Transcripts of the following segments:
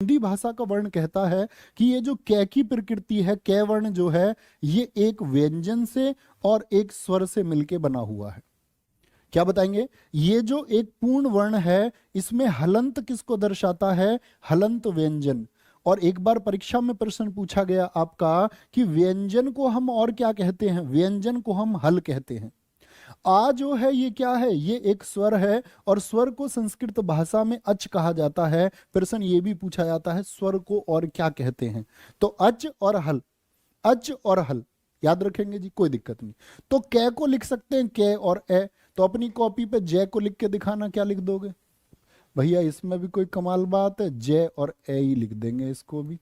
हिंदी भाषा का वर्ण कहता है कि ये जो कै की प्रकृति है, कै वर्ण जो है, ये एक व्यंजन से और एक स्वर से मिलके बना हुआ है। क्या बताएंगे? ये जो एक पूर्ण वर्ण है, इसमें हलंत किसको दर्शाता है? हलंत व्यंजन। और एक बार परीक्षा में प्रश्न पूछा गया आपका कि व्यंजन को हम और क्या कहते हैं? व्यंजन को हम हल कहते हैं। आ जो है ये क्या है? ये एक स्वर है, और स्वर को संस्कृत भाषा में अच कहा जाता है। प्रश्न ये भी पूछा जाता है स्वर को और क्या कहते हैं? तो अच और हल, अच और हल याद रखेंगे जी, कोई दिक्कत नहीं। तो कै को लिख सकते हैं कै और ए। तो अपनी कॉपी पे जय को लिख के दिखाना, क्या लिख दोगे भैया? इसमें भी कोई कमाल बात है, जय और ए ही लिख देंगे इसको भी।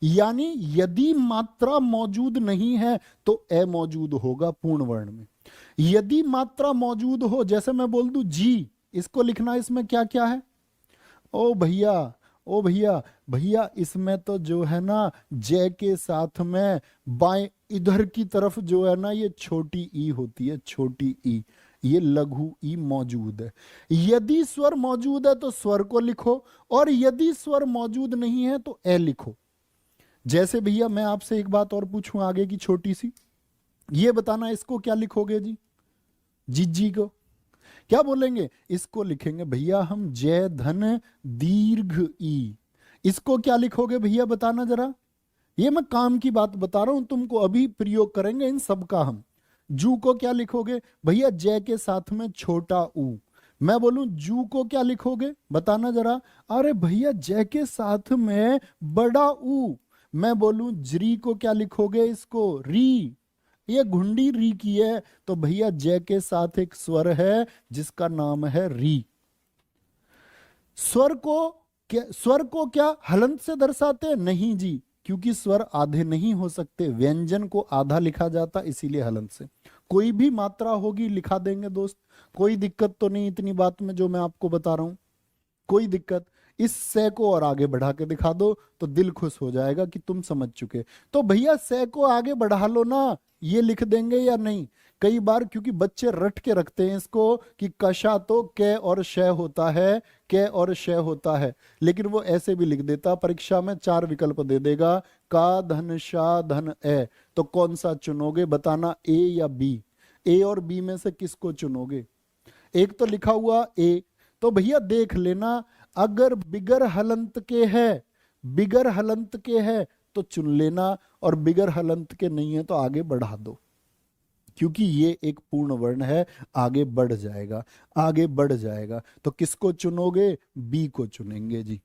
यानी यदि मात्रा मौजूद नहीं है तो ए मौजूद होगा पूर्ण वर्ण में। यदि मात्रा मौजूद हो, जैसे मैं बोल दूं जी, इसको लिखना, इसमें क्या क्या है? ओ भैया, ओ भैया, भैया इसमें तो जो है ना, जय के साथ में बाएं इधर की तरफ जो है ना, ये छोटी ई होती है, छोटी ई, ये लघु ई मौजूद है। यदि स्वर मौजूद है तो स्वर को लिखो, और यदि स्वर मौजूद नहीं है तो ए लिखो। जैसे भैया मैं आपसे एक बात और पूछूं आगे की छोटी सी, ये बताना इसको क्या लिखोगे जी? जिज्जी को क्या बोलेंगे? इसको लिखेंगे भैया हम जय धन दीर्घ ई। इसको क्या लिखोगे भैया बताना जरा? ये मैं काम की बात बता रहा हूं तुमको, अभी प्रयोग करेंगे इन सब का हम। जू को क्या लिखोगे भैया? जय के साथ में छोटा ऊ। मैं बोलूं जू को क्या लिखोगे बताना जरा? अरे भैया जय के साथ में बड़ा ऊ। मैं बोलूं जरी को क्या लिखोगे? इसको री। ये घुंडी री की है, तो भैया जय के साथ एक स्वर है जिसका नाम है री। स्वर को क्या हलंत से दर्शाते हैं? नहीं जी, क्योंकि स्वर आधे नहीं हो सकते, व्यंजन को आधा लिखा जाता, इसीलिए हलंत से। कोई भी मात्रा होगी लिखा देंगे दोस्त, कोई दिक्कत तो नहीं इतनी बात में जो मैं आपको बता रहा हूं, कोई दिक्कत। इस से को और आगे बढ़ा के दिखा दो तो दिल खुश हो जाएगा कि तुम समझ चुके। तो भैया से को आगे बढ़ा लो ना, ये लिख देंगे या नहीं? कई बार क्योंकि बच्चे रट के रखते हैं इसको कि कशा तो कै और शय होता है, कै और शय होता है, लेकिन वो ऐसे भी लिख देता, परीक्षा में 4 विकल्प दे देगा, का धन शा धन ए। तो कौन सा चुनोगे बताना, ए या बी? ए और बी में से किसको चुनोगे? एक तो लिखा हुआ ए, तो भैया देख लेना, अगर बिगर हलंत के है, बिगर हलंत के है तो चुन लेना, और बिगर हलंत के नहीं है तो आगे बढ़ा दो, क्योंकि ये एक पूर्ण वर्ण है, आगे बढ़ जाएगा, आगे बढ़ जाएगा। तो किसको चुनोगे? बी को चुनेंगे जी।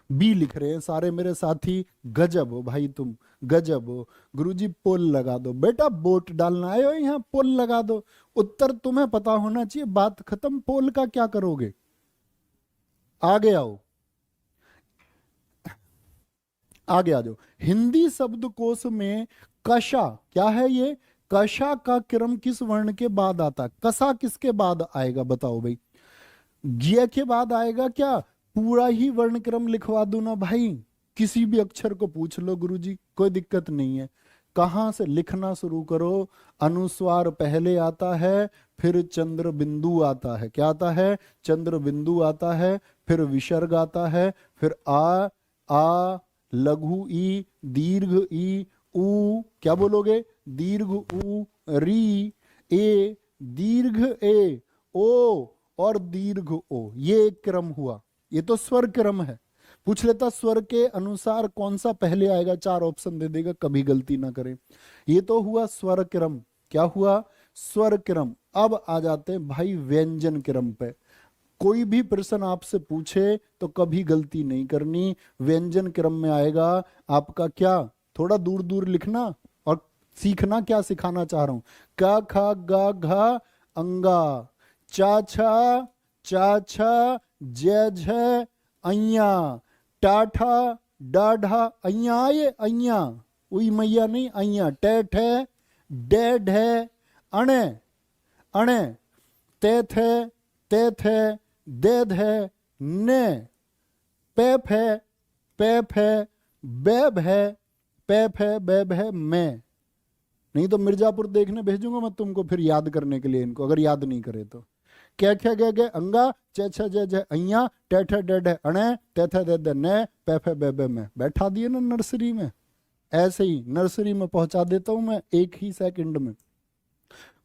बी लिख रहे हैं सारे मेरे साथी, गजब हो भाई तुम, गजब हो। गुरुजी पोल लगा दो बेटा, वोट डालना आए हो यहाँ, पोल लगा दो। उत्तर तुम्हें पता होना चाहिए, बात खत्म, पोल का क्या करोगे? आगे आओ, आगे आ जाओ। हिंदी शब्दकोश में कशा क्या है? ये कशा का क्रम किस वर्ण के बाद आता? कसा किसके बाद आएगा बताओ भाई? ज्ञ के बाद आएगा क्या? पूरा ही वर्ण क्रम लिखवा दूं ना भाई, किसी भी अक्षर को पूछ लो गुरुजी, कोई दिक्कत नहीं है। कहां से लिखना शुरू करो? अनुस्वार पहले आता है, फिर चंद्र बिंदु आता है। क्या आता है? चंद्र बिंदु आता है, फिर विसर्ग आता है, फिर आ लघु ई, दीर्घ ई, ऊ, क्या बोलोगे? दीर्घ ऊ, री, ए, दीर्घ ए, ओ और दीर्घ ओ। ये एक क्रम हुआ, ये तो स्वर क्रम है। पूछ लेता स्वर के अनुसार कौन सा पहले आएगा, 4 ऑप्शन दे देगा, कभी गलती ना करें। ये तो हुआ स्वर क्रम। क्या हुआ? स्वर क्रम। अब आ जाते हैं भाई व्यंजन क्रम पे। कोई भी प्रश्न आपसे पूछे तो कभी गलती नहीं करनी, व्यंजन क्रम में आएगा आपका क्या, थोड़ा दूर दूर लिखना और सीखना। क्या सिखाना चाह रहा हूं? का खा गा घा अंगा, चा छा जय झ अइया, टाठा डाढ़ा अइया, आए अइया, उई मैया नहीं, अइया, टे ठे डे ढे, अणे अणे, ते थे दे धे, ने, पैफ है, बैब है, पैफ है, बैब है, मैं। नहीं तो मिर्जापुर देखने भेजूंगा मैं तुमको फिर याद करने के लिए इनको, अगर याद नहीं करे तो। कै खे गे गे अंगा, चे छ जे जे अइया, टे ठ डे डे अणे, ते थे दे दे ने, पे फे बे बे में। बैठा दिए ना नर्सरी में, ऐसे ही नर्सरी में पहुंचा देता हूं मैं 1 ही सेकंड में,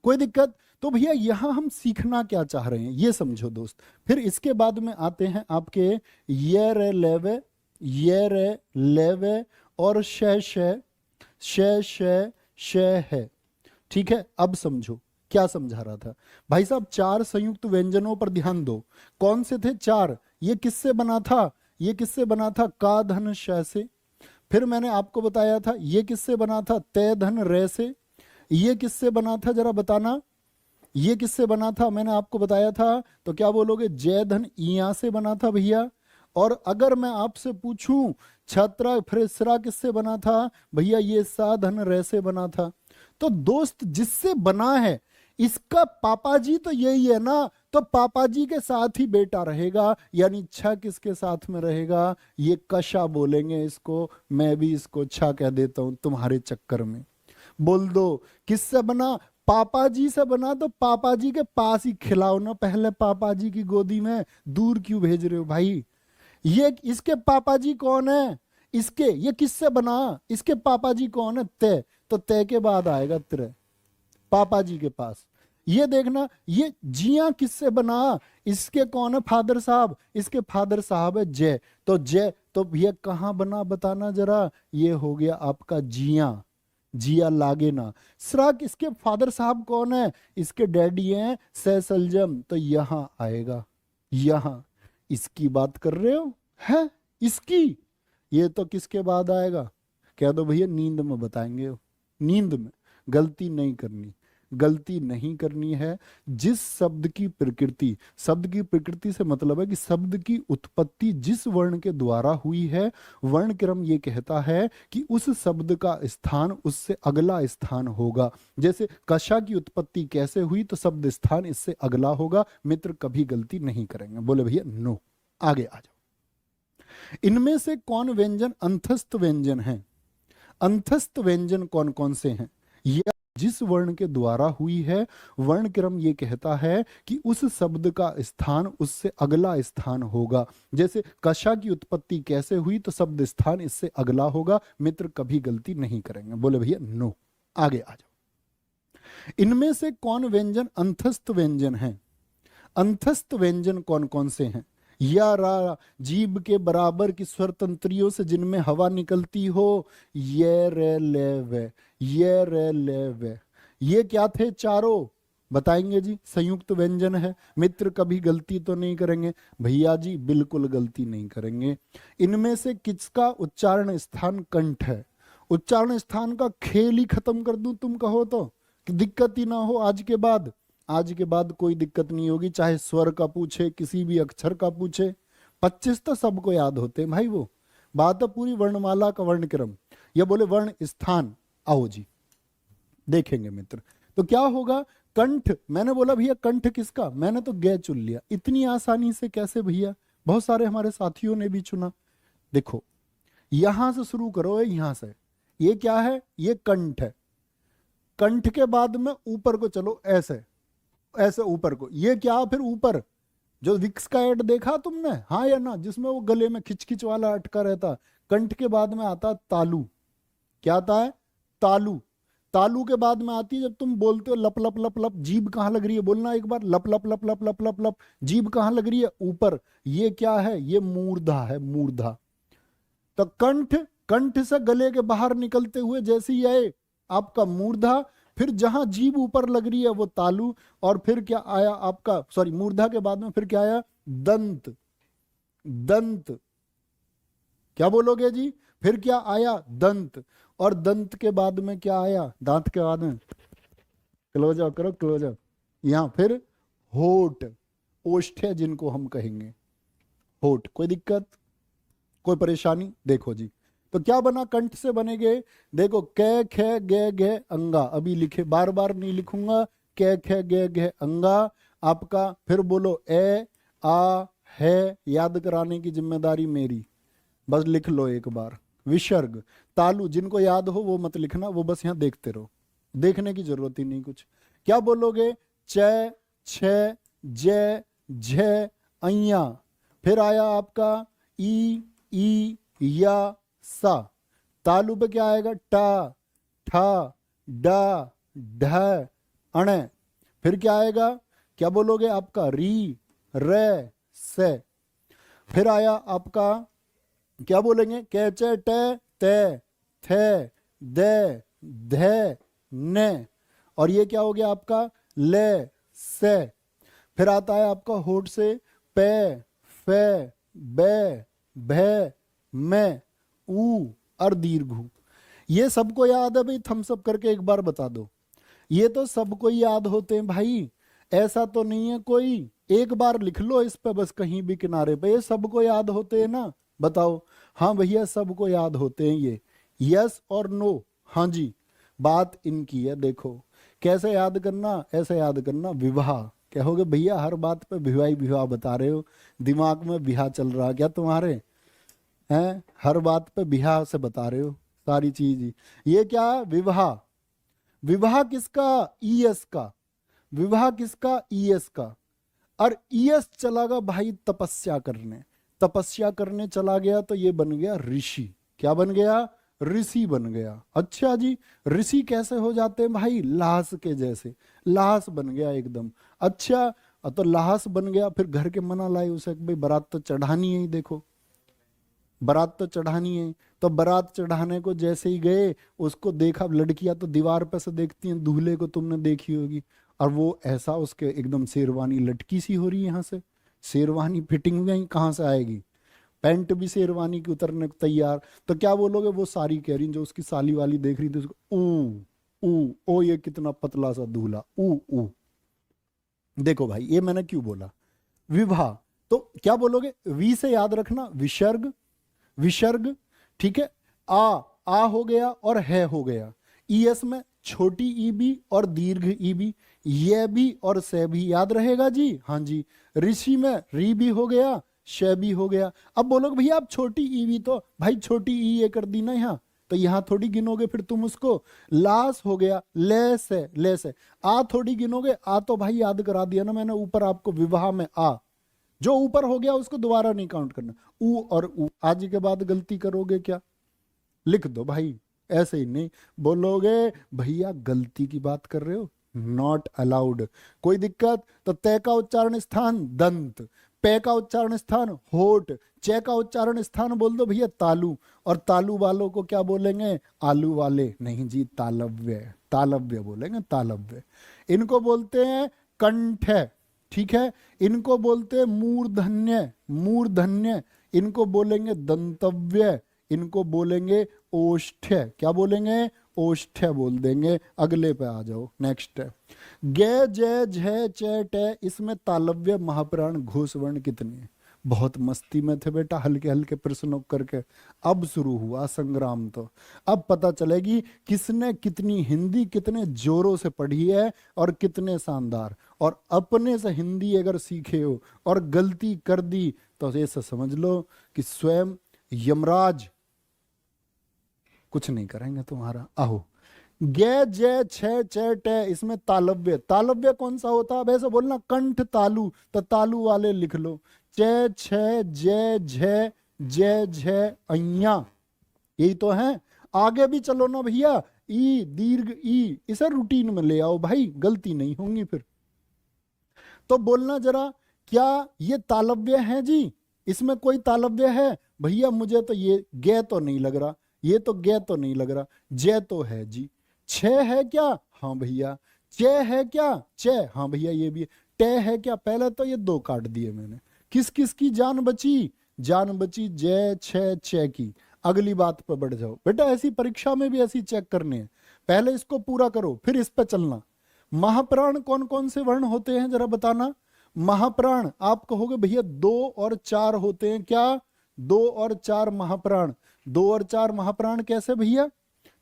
कोई दिक्कत। तो भैया यहां हम सीखना क्या चाह रहे हैं ये समझो दोस्त। फिर इसके बाद में आते हैं आपके ये रे लेवे, ये रे लेवे और शे शे, शे शे शे है। ठीक है, अब समझो क्या समझा रहा था भाई साहब। 4 संयुक्त व्यंजनों पर ध्यान दो। कौन से थे 4? ये किससे बना था? ये किससे बना था? का धन श से। फिर मैंने आपको बताया था ये किससे बना था? तय धन रे से। ये किससे बना था जरा बताना? ये किससे बना था? मैंने आपको बताया था, तो क्या बोलोगे? जय धन इया से बना था भैया। और अगर मैं आपसे पूछूं छत्रा फ्रेसरा किससे बना था? भैया ये सा धन रे से बना था। तो दोस्त जिससे बना है इसका पापा जी तो यही है ना, तो पापा जी के साथ ही बेटा रहेगा, यानी छ किसके साथ में रहेगा? ये कशा बोलेंगे इसको, मैं भी इसको छ कह देता हूं तुम्हारे चक्कर में। बोल दो किससे बना? पापा जी से बना। तो पापा जी के पास ही खिलाओ ना पहले, पापा जी की गोदी में, दूर क्यों भेज रहे हो भाई? ये इसके पापा जी कौन है? इसके ये किससे बना? इसके पापा जी कौन है? तय। तो तय के बाद आएगा त्र, पापा जी के पास। ये देखना, ये जिया किससे बना? इसके कौन है फादर साहब? इसके फादर साहब है जय। तो जय, तो ये कहां बना बताना जरा? ये हो गया आपका जिया, जिया लागे ना। सराक इसके फादर साहब कौन है? इसके डैडी हैं सैसलजम। तो यहां आएगा, यहां। इसकी बात कर रहे हो है? इसकी। ये तो किसके बाद आएगा? कह दो भैया नींद में बताएंगे हो। नींद में गलती नहीं करनी, गलती नहीं करनी है। जिस शब्द की प्रकृति, शब्द की प्रकृति से मतलब है कि शब्द की उत्पत्ति जिस वर्ण के द्वारा हुई है, वर्ण क्रम ये कहता है कि उस शब्द का स्थान उससे अगला स्थान होगा। जैसे कशा की उत्पत्ति कैसे हुई? तो शब्द स्थान इससे अगला होगा। मित्र कभी गलती नहीं करेंगे। बोले भैया नो। आगे आ जाओ। इनमें से कौन व्यंजन अंतस्थ व्यंजन है? अंतस्थ व्यंजन कौन कौन से हैं? ये जिस वर्ण के द्वारा हुई है, वर्ण क्रम ये कहता है कि उस शब्द का स्थान उससे अगला स्थान होगा। जैसे कशा की उत्पत्ति कैसे हुई? तो शब्द स्थान इससे अगला होगा। मित्र कभी गलती नहीं करेंगे। बोले भैया नो। आगे आ जाओ। इनमें से कौन व्यंजन अंतस्थ व्यंजन है? अंतस्थ व्यंजन कौन कौन से हैं? या रा जीभ के बराबर की स्वर तंत्रियों से जिनमें हवा निकलती हो, ये रे ले वे, ये रे ले वे। ये क्या थे चारों? बताएंगे जी। संयुक्त व्यंजन है। मित्र कभी गलती तो नहीं करेंगे? भैया जी बिल्कुल गलती नहीं करेंगे। इनमें से किसका उच्चारण स्थान कंठ है? उच्चारण स्थान का खेल ही खत्म कर दूं तुम कहो तो, कि दिक्कत ही ना हो आज के बाद। आज के बाद कोई दिक्कत नहीं होगी, चाहे स्वर का पूछे, किसी भी अक्षर का पूछे। 25 तो सबको याद होते हैं भाई। वो बात है पूरी वर्णमाला का वर्ण क्रम। या बोले वर्ण स्थान। आओ जी देखेंगे मित्र। तो क्या होगा? कंठ। मैंने बोला भैया कंठ किसका? मैंने तो गे चुन लिया। इतनी आसानी से कैसे भैया? बहुत सारे हमारे साथियों ने भी चुना। देखो यहां से शुरू करो, यहां से। ये क्या है? ये कंठ है। कंठ के बाद में ऊपर को चलो, ऐसे ऐसे ऊपर को। ये क्या? फिर ऊपर जो विक्स का ऐड देखा तुमने, हाँ या ना, जिसमें वो गले में खिचखिच वाला अटका रहता। कंठ के बाद में आता तालू। क्या आता है? तालू। तालू के बाद में आती है जब तुम बोलते हो लप लप लप लप। जीभ कहां लग रही है? बोलना एक बार, लप लप लप लप लप लप लप। जीभ कहां लग रही है? ऊपर। ये क्या है? ये मूर्धा है, मूर्धा। तो कंठ, कंठ से गले के बाहर निकलते हुए जैसे ही आए आपका मूर्धा, फिर जहां जीभ ऊपर लग रही है वो तालू, और फिर क्या आया आपका, सॉरी मूर्धा के बाद में फिर क्या आया? दंत। दंत। क्या बोलोगे जी? फिर क्या आया? दंत। और दंत के बाद में क्या आया? दांत के बाद में, क्लोज अप करो, क्लोज अप। यहां फिर होठ, ओष्ठ्य जिनको हम कहेंगे, होठ। कोई दिक्कत, कोई परेशानी? देखो जी, तो क्या बना? कंठ से बनेगे। देखो कै खे गे घे अंगा। अभी लिखे, बार बार नहीं लिखूंगा। कै खे गे घे अंगा आपका। फिर बोलो ए आ है, याद कराने की जिम्मेदारी मेरी, बस लिख लो एक बार। विसर्ग, तालु, जिनको याद हो वो मत लिखना, वो बस यहाँ देखते रहो, देखने की जरूरत ही नहीं कुछ। क्या बोलोगे? च छ जय झ अइया। फिर आया आपका ई या सा। तालु पे क्या आएगा? टा ठा डा ढ अण। फिर क्या आएगा? क्या बोलोगे आपका? री रे से। फिर आया आपका क्या बोलेंगे? कैचे टे ते थे दे धे ने। और ये क्या हो गया आपका? ले से। फिर आता है आपका होठ से पे फे बे भे में ऊ और दीर्घ। ये सबको याद है भाई? थम्स अप करके एक बार बता दो। ये तो सबको याद होते हैं भाई, ऐसा तो नहीं है कोई। एक बार लिख लो इस पे बस कहीं भी किनारे पे, ये सबको याद होते हैं ना? बताओ। हाँ भैया सबको याद होते हैं ये। यस और नो? हाँ जी, बात इनकी है। देखो कैसे याद करना, ऐसे याद करना। विवाह कहोगे भैया हर बात पे विवाह विवाह बता रहे हो, दिमाग में बिहा चल रहा क्या तुम्हारे? हैं हर बात पे बिहा से बता रहे हो सारी चीज ही। ये क्या? विवाह। विवाह किसका? ईएस का। विवाह किसका? ईएस का। और ईएस चला गया भाई तपस्या करने। तपस्या करने चला गया तो ये बन गया ऋषि। क्या बन गया? ऋषि बन गया। अच्छा जी, ऋषि कैसे हो जाते हैं भाई? लाश के जैसे, लाश बन गया एकदम। अच्छा तो लाश बन गया, फिर घर के मना लाए उसे भाई बारात तो चढ़ानी है ही। देखो बारात तो चढ़ानी है, तो बारात चढ़ाने को जैसे ही गए, उसको देखा। लड़कियां तो दीवार पे से देखती हैं, दूल्हे को तुमने देखी होगी। और वो ऐसा उसके एकदम शेरवानी लटकी सी हो रही है यहाँ से। शेरवानी फिटिंग में कहाँ से आएगी? पैंट भी शेरवानी की उतरने को तैयार। तो क्या बोलोगे? वो सारी कह रही जो उसकी साली वाली देख रही थी उसको, ऊ ओ ये कितना पतला सा दूल्हा, ऊ ऊ। देखो भाई ये मैंने क्यों बोला? विवाह। तो क्या बोलोगे? वी से याद रखना, विसर्ग। विसर्ग ठीक है। आ हो गया और है हो गया। ईएस में छोटी ई भी और दीर्घ ई भी, ये भी और से भी याद रहेगा जी। हाँ जी। ऋषि में री भी हो गया, श भी हो गया। अब बोलोगे भैया आप छोटी ई भी, तो भाई छोटी ई ये कर दी ना यहाँ, तो यहाँ थोड़ी गिनोगे फिर तुम उसको। लास हो गया, ले से। आ थोड़ी गिनोगे, आ तो भाई याद करा दिया ना मैंने ऊपर आपको। विवाह में आ जो ऊपर हो गया उसको दोबारा नहीं काउंट करना। ऊ और ऊ। आज के बाद गलती करोगे क्या? लिख दो भाई, ऐसे ही नहीं बोलोगे भैया गलती की बात कर रहे हो, नॉट अलाउड। कोई दिक्कत? तो तय का उच्चारण स्थान दंत, पे का उच्चारण स्थान होठ, चे का उच्चारण स्थान बोल दो भैया तालु। और तालु वालों को क्या बोलेंगे? आलू वाले नहीं जी, तालव्य। तालव्य बोलेंगे, तालव्य। इनको बोलते हैं कंठ, ठीक है। इनको बोलते हैं मूर्धन्य, मूर्धन्य। इनको बोलेंगे दंतव्य, इनको बोलेंगे ओष्ठ्य। क्या बोलेंगे? ओष्ठ्य बोल देंगे। अगले पे आ जाओ, नेक्स्ट है गे जय झ च ट। इसमें तालव्य महाप्राण घोष वर्ण कितने हैं? बहुत मस्ती में थे बेटा, हल्के हल्के प्रश्नों करके। अब शुरू हुआ संग्राम। तो अब पता चलेगी किसने कितनी हिंदी कितने जोरों से पढ़ी है और कितने शानदार। और अपने से हिंदी अगर सीखे हो और गलती कर दी तो ऐसा समझ लो कि स्वयं यमराज कुछ नहीं करेंगे तुम्हारा। आहो गे जय छ च ट। इसमें तालव्य, तालव्य कौन सा होता है? अब ऐसे बोलना कंठ तालु, तो तालु वाले लिख लो। च छ जय झ जय झ अइया, यही तो है। आगे भी चलो ना भैया, ई दीर्घ ई, इसे रूटीन में ले आओ भाई, गलती नहीं होंगी फिर। तो बोलना जरा क्या ये तालव्य है जी? इसमें कोई तालव्य है? भैया मुझे तो ये गे तो नहीं लग रहा, ये तो गे तो नहीं लग रहा, जय तो है जी। छह है क्या? हाँ भैया। चे है क्या? चे हाँ भैया ये भी है। टे है क्या? पहले तो ये दो काट दिए मैंने। किस किस की जान बची? जान बची जय छह चे की। अगली बात पर बढ़ जाओ बेटा, ऐसी परीक्षा में भी ऐसी चेक करने हैं। पहले इसको पूरा करो फिर इस पर चलना। महाप्राण कौन कौन से वर्ण होते हैं जरा बताना। महाप्राण आप कहोगे भैया 2 और 4 होते हैं क्या? 2 और 4 महाप्राण। 2 और 4 महाप्राण कैसे भैया?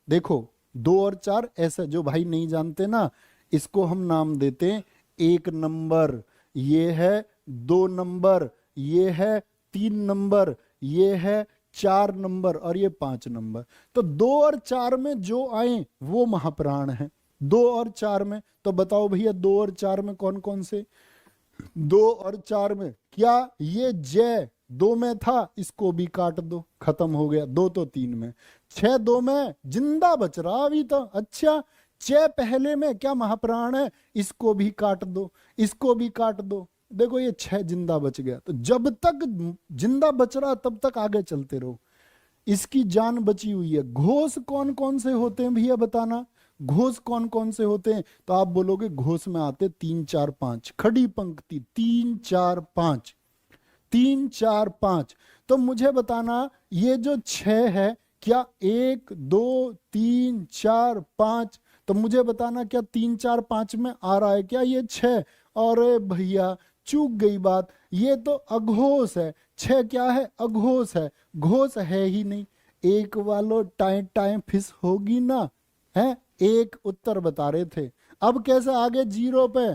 देखो 2 और 4 ऐसे, जो भाई नहीं जानते ना, इसको हम नाम देते हैं 1 नंबर, ये है 2 नंबर, ये है 3 नंबर, ये है 4 नंबर और ये 5 नंबर। तो 2 और 4 में जो आए वो महाप्राण है। 2 और 4 में तो बताओ भैया 2 और 4 में कौन कौन से? 2 और 4 में, क्या ये जय 2 में था, इसको भी काट दो, खत्म हो गया। 2 तो 3 में, 6 2 में, जिंदा बच रहा अभी तो। अच्छा, च पहले में, क्या महाप्राण है, इसको भी काट दो, इसको भी काट दो। देखो ये 6 जिंदा बच गया। तो जब तक जिंदा बच रहा तब तक आगे चलते रहो, इसकी जान बची हुई है। घोष कौन कौन से होते हैं भैया बताना, घोष कौन कौन से होते हैं? तो आप बोलोगे घोष में आते 3 4 5, खड़ी पंक्ति 3 4 5, 3 4 5। तो मुझे बताना ये जो 6 है, क्या 1 2 3 4 5? तो मुझे बताना क्या 3 4 5 में आ रहा है क्या ये 6? और भैया चूक गई बात, ये तो अघोष है। 6 क्या है? अघोष है, घोष है ही नहीं। एक वालो टाइम टाइम फिस होगी ना, है? एक उत्तर बता रहे थे। अब कैसे आगे 0 पे?